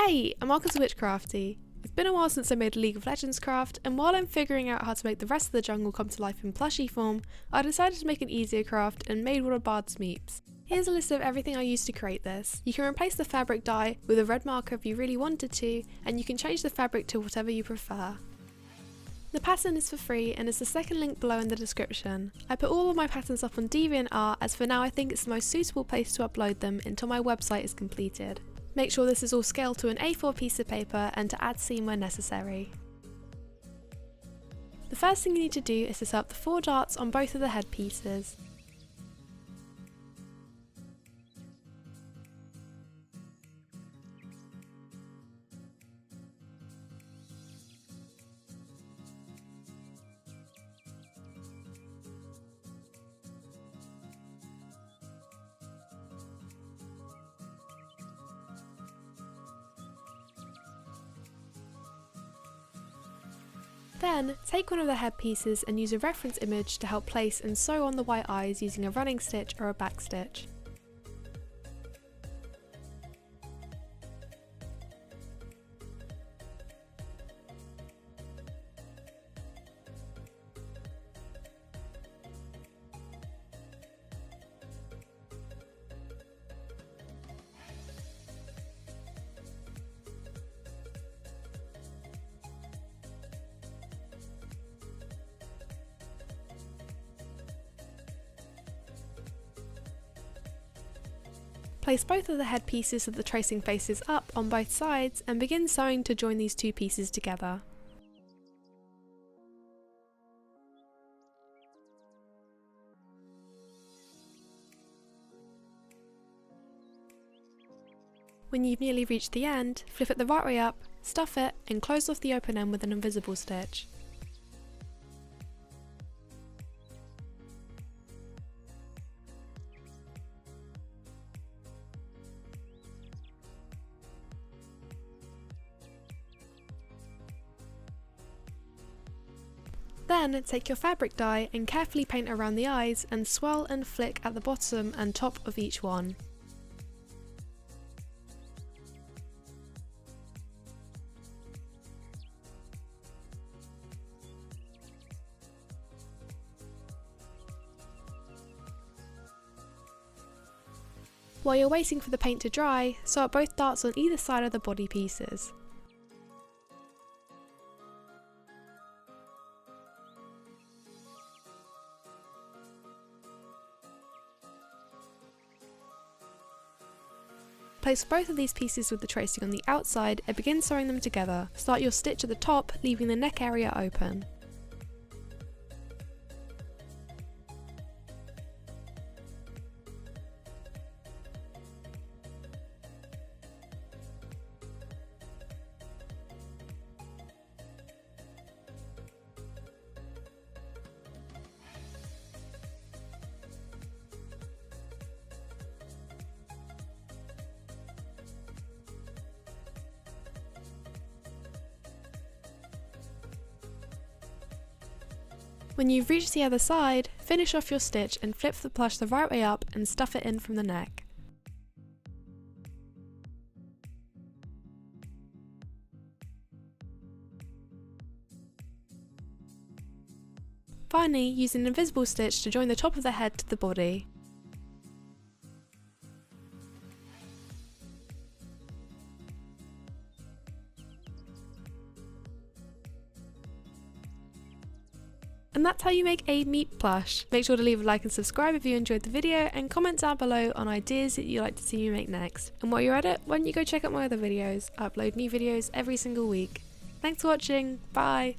Hey, I'm welcome to Witchcrafty. It's been a while since I made a League of Legends craft, and while I'm figuring out how to make the rest of the jungle come to life in plushie form, I decided to make an easier craft and made one of Bard's Meeps. Here's a list of everything I used to create this. You can replace the fabric dye with a red marker if you really wanted to, and you can change the fabric to whatever you prefer. The pattern is for free and is the second link below in the description. I put all of my patterns up on DeviantArt as for now I think it's the most suitable place to upload them until my website is completed. Make sure this is all scaled to an A4 piece of paper and to add seam where necessary. The first thing you need to do is to set up the 4 darts on both of the head pieces. Then, take one of the head pieces and use a reference image to help place and sew on the white eyes using a running stitch or a backstitch. Place both of the head pieces of the tracing faces up on both sides and begin sewing to join these two pieces together. When you've nearly reached the end, flip it the right way up, stuff it, and close off the open end with an invisible stitch. Then take your fabric dye and carefully paint around the eyes and swirl and flick at the bottom and top of each one. While you're waiting for the paint to dry, sew up both darts on either side of the body pieces. Place both of these pieces with the tracing on the outside and begin sewing them together. Start your stitch at the top, leaving the neck area open. When you've reached the other side, finish off your stitch and flip the plush the right way up and stuff it in from the neck. Finally, use an invisible stitch to join the top of the head to the body. And that's how you make a Meep plush. Make sure to leave a like and subscribe if you enjoyed the video, and comment down below on ideas that you'd like to see me make next. And while you're at it, why don't you go check out my other videos? I upload new videos every single week. Thanks for watching, bye!